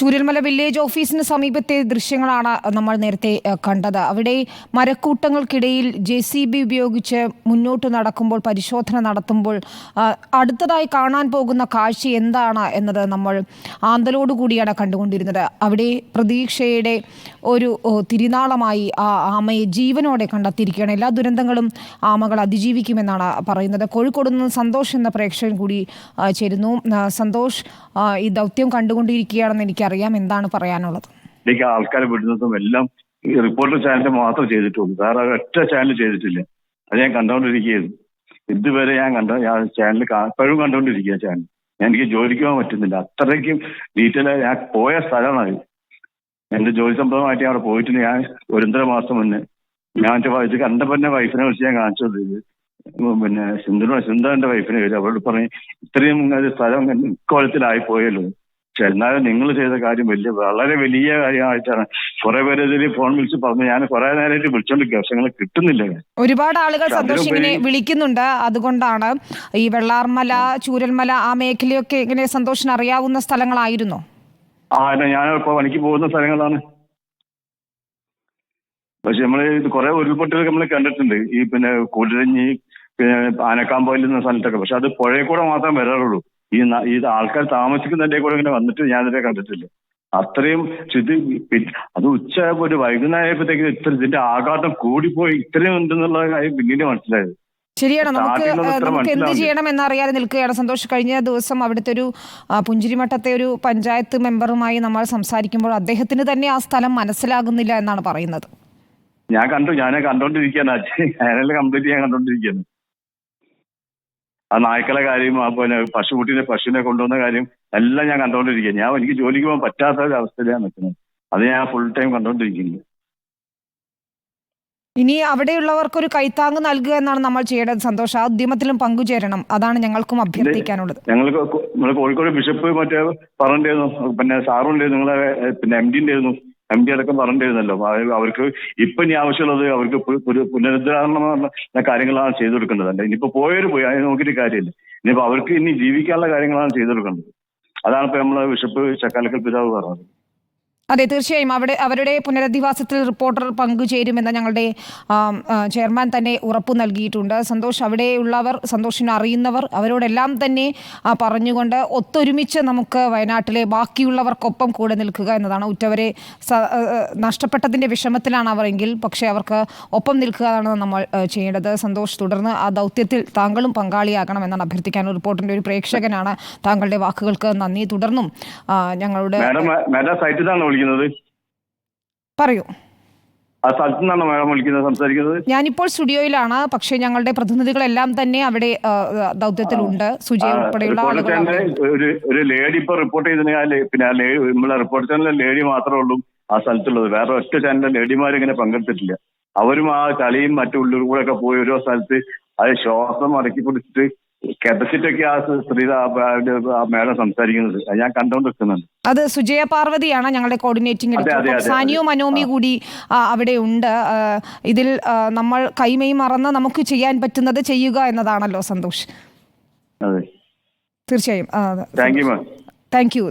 Chooralmala village ഓഫീസിന് സമീപത്തെ ദൃശ്യങ്ങളാണ് നമ്മൾ നേരത്തെ കണ്ടത്. അവിടെ മരക്കൂട്ടങ്ങൾക്കിടയിൽ JCB ഉപയോഗിച്ച് മുന്നോട്ട് നടക്കുമ്പോൾ, പരിശോധന നടത്തുമ്പോൾ അടുത്തതായി കാണാൻ പോകുന്ന കാഴ്ച എന്താണ് എന്നത് നമ്മൾ ആന്തലോടുകൂടിയാണ് കണ്ടുകൊണ്ടിരുന്നത്. അവിടെ പ്രതീക്ഷയുടെ ഒരു തിരുനാളമായി ആ ആമയെ ജീവനോടെ കണ്ടെത്തിയിരിക്കുകയാണ്. എല്ലാ ദുരന്തങ്ങളും ആമകൾ അതിജീവിക്കുമെന്നാണ് പറയുന്നത്. കോഴിക്കോട് നിന്ന് സന്തോഷ് എന്ന പ്രേക്ഷകൻ കൂടി ചേരുന്നു. സന്തോഷ്, ഈ ദൗത്യം കണ്ടുകൊണ്ടിരിക്കുകയാണെന്ന് എനിക്കറിയാം, എന്താണ് പറയാനുള്ളത്? എനിക്ക് ആൾക്കാരെ വിടുന്നതും എല്ലാം ഈ റിപ്പോർട്ടർ ചാനൽ മാത്രം ചെയ്തിട്ടുള്ളൂ, വേറെ ഒറ്റ ചാനൽ ചെയ്തിട്ടില്ല. അത് ഞാൻ കണ്ടുകൊണ്ടിരിക്കുകയായിരുന്നു. ഇതുവരെ ഞാൻ ചാനൽ എപ്പോഴും കണ്ടുകൊണ്ടിരിക്കുക ചാനൽ. എനിക്ക് ജോലിക്ക് പോകാൻ പറ്റുന്നില്ല, അത്രയ്ക്കും ഡീറ്റെയിൽ ആയി. ഞാൻ പോയ സ്ഥലമാണ് എന്റെ ജോലി സംബന്ധമായിട്ട് അവിടെ പോയിട്ടുണ്ട്. ഞാൻ 1.5 മാസം മുന്നേ ഞാൻ ഇത് കണ്ടപ്പോൾ എന്നെ വൈഫിനെ വിളിച്ച് ഞാൻ കാണിച്ചത്. പിന്നെ സിന്ധു എന്റെ വൈഫിനെ വരും, അവരോട് പറഞ്ഞ് ഇത്രയും സ്ഥലം ഇക്കോലത്തിലായി പോയല്ലോ. പക്ഷെ എന്നാലും നിങ്ങൾ ചെയ്ത കാര്യം വളരെ വലിയ കാര്യമായിട്ടാണ്. കുറെ പേര് ഇതിൽ ഫോൺ വിളിച്ച് പറഞ്ഞു. ഞാൻ കുറെ നേരമായിട്ട് വിളിച്ചോണ്ടിരിക്കുക, പക്ഷെ നിങ്ങൾ കിട്ടുന്നില്ല. ഒരുപാട് ആളുകൾ സന്തോഷ് ഇങ്ങനെ വിളിക്കുന്നുണ്ട്. അതുകൊണ്ടാണ് ഈ വെള്ളാർമല, ചൂരൽമല ആ മേഖലയൊക്കെ ഇങ്ങനെ സന്തോഷിന് അറിയാവുന്ന സ്ഥലങ്ങളായിരുന്നോ? ഞാൻ ഇപ്പോൾ പണിക്ക് പോകുന്ന സ്ഥലങ്ങളാണ്. പക്ഷെ നമ്മള് ഇത് കുറെ ഉരുൾപൊട്ടലൊക്കെ നമ്മൾ കണ്ടിട്ടുണ്ട്. ഈ പിന്നെ കൂടരഞ്ഞി, പിന്നെ ആനക്കാമ്പോയിൽ എന്ന സ്ഥലത്തൊക്കെ. പക്ഷെ അത് പുഴയിൽ കൂടെ മാത്രമേ വരാറുള്ളൂ. ഈ ആൾക്കാർ താമസിക്കുന്നതിന്റെ കൂടെ ഇങ്ങനെ വന്നിട്ട് ഞാനിതിനെ കണ്ടിട്ടില്ല. അത്രയും അത് ഉച്ച ഒരു വൈകുന്നേരപ്പോഴത്തേക്ക് ഇതിന്റെ ആഘാതം കൂടിപ്പോയി ഇത്രയും ഉണ്ടെന്നുള്ള കാര്യം പിന്നീട് മനസ്സിലായത്. ശരിയാണ്. നമുക്ക് എന്ത് ചെയ്യണം എന്നറിയാതെ നിൽക്കുകയാണ് സന്തോഷ്. കഴിഞ്ഞ ദിവസം അവിടുത്തെ ഒരു പുഞ്ചിരിമട്ടത്തെ ഒരു പഞ്ചായത്ത് മെമ്പറുമായി നമ്മൾ സംസാരിക്കുമ്പോൾ അദ്ദേഹത്തിന് തന്നെ ആ സ്ഥലം മനസ്സിലാകുന്നില്ല എന്നാണ് പറയുന്നത്. ഞാൻ കണ്ടോണ്ടിരിക്കുകയാണ്. ചാനലിൽ കംപ്ലീറ്റ് ചെയ്യാൻ കണ്ടോണ്ടിരിക്കുകയാണ്. ആ നായ്ക്കളെ കാര്യം, പിന്നെ പശുവിനെ കൊണ്ടുവന്ന കാര്യം എല്ലാം ഞാൻ കണ്ടോണ്ടിരിക്കുക. എനിക്ക് ജോലിക്ക് പോകാൻ പറ്റാത്ത ഒരു അവസ്ഥയിലാണ് നിൽക്കുന്നത്. അത് ഞാൻ ഫുൾ ടൈം കണ്ടോണ്ടിരിക്കുന്നത്. ഇനി അവിടെയുള്ളവർക്കൊരു കൈത്താങ് നൽകുക എന്നാണ് നമ്മൾ ചെയ്യേണ്ടത് സന്തോഷ്. ആ ഉദ്യമത്തിലും പങ്കുചേരണം, അതാണ് ഞങ്ങൾക്കും അഭ്യർത്ഥിക്കാനുള്ളത്. നമ്മള് കോഴിക്കോട് ബിഷപ്പ് മറ്റേ പറഞ്ഞിരുന്നു, പിന്നെ സാറുണ്ടായിരുന്നു, നിങ്ങളെ പിന്നെ MD അടക്കം പറഞ്ഞിരുന്നല്ലോ. അവർക്ക് ഇപ്പൊ ഇനി ആവശ്യമുള്ളത് അവർക്ക് പുനരുദ്ധാരണ കാര്യങ്ങളാണ് ചെയ്തു കൊടുക്കേണ്ടത്. ഇനിയിപ്പോ പോയവര് പോയി, അതിന് നോക്കിയിട്ട് കാര്യമില്ല. ഇനിയിപ്പോ അവർക്ക് ഇനി ജീവിക്കാനുള്ള കാര്യങ്ങളാണ് ചെയ്തു കൊടുക്കേണ്ടത്. അതാണ് ഇപ്പൊ നമ്മളെ ബിഷപ്പ് ചക്കാലക്കൽ പിതാവ് പറഞ്ഞത്. അതെ, തീർച്ചയായും അവരുടെ പുനരധിവാസത്തിൽ റിപ്പോർട്ടർ പങ്കുചേരുമെന്ന് ഞങ്ങളുടെ ചെയർമാൻ തന്നെ ഉറപ്പു നൽകിയിട്ടുണ്ട്. സന്തോഷ്, അവിടെയുള്ളവർ, സന്തോഷിനെ അറിയുന്നവർ, അവരോടെല്ലാം തന്നെ പറഞ്ഞുകൊണ്ട് ഒത്തൊരുമിച്ച് നമുക്ക് വയനാട്ടിലെ ബാക്കിയുള്ളവർക്കൊപ്പം കൂടെ നിൽക്കുക എന്നതാണ്. ഉറ്റവരെ നഷ്ടപ്പെട്ടതിൻ്റെ വിഷമത്തിലാണ് അവരെങ്കിൽ പക്ഷേ അവർക്ക് ഒപ്പം നിൽക്കുകയാണ് നമ്മൾ ചെയ്യേണ്ടത്. സന്തോഷ്, തുടർന്ന് ആ ദൗത്യത്തിൽ താങ്കളും പങ്കാളിയാകണം എന്നാണ് അഭ്യർത്ഥിക്കാൻ. റിപ്പോർട്ടിൻ്റെ ഒരു പ്രേക്ഷകനാണ്. താങ്കളുടെ വാക്കുകൾക്ക് നന്ദി. തുടർന്നും ഞങ്ങളുടെ പറയൂ. ഞാനിപ്പോൾ സ്റ്റുഡിയോയിലാണ്, പക്ഷേ ഞങ്ങളുടെ പ്രതിനിധികളെല്ലാം തന്നെ അവിടെ ദൗത്യത്തിലുണ്ട്. സുജയ് ഉൾപ്പെടെയുള്ള ആളുകൾ. ഒരു ലേഡി ഇപ്പൊ റിപ്പോർട്ട് ചെയ്തതിനാൽ പിന്നെ നമ്മളെ റിപ്പോർട്ട് ചാനലിലെ ലേഡി മാത്രമേ ഉള്ളൂ ആ സ്ഥലത്തുള്ളത്. വേറെ ഒറ്റ ചാനലിലെ ലേഡിമാർ ഇങ്ങനെ പങ്കെടുത്തിട്ടില്ല. അവരും ആ ചളിയും മറ്റു ഉള്ളിൽ കൂടെ ഒക്കെ പോയി ഓരോ സ്ഥലത്ത് അത് ശ്വാസം അടക്കി പിടിച്ചിട്ട് കെപ്പസിറ്റി ആ സ്ത്രീ മേഡം സംസാരിക്കുന്നത് ഞാൻ കണ്ടോണ്ടിരിക്കുന്നുണ്ട്. അത് സുജയ പാർവതിയാണ് ഞങ്ങളുടെ കോർഡിനേറ്റിംഗ് എഡിറ്റർ. സാനിയോ മനോമി കൂടി അവിടെ ഉണ്ട്. ഇതിൽ നമ്മൾ കൈമെയ് മറന്ന് നമുക്ക് ചെയ്യാൻ പറ്റുന്നത് ചെയ്യുക എന്നതാണല്ലോ സന്തോഷ്. അതെ, തീർച്ചയായും. Thank you.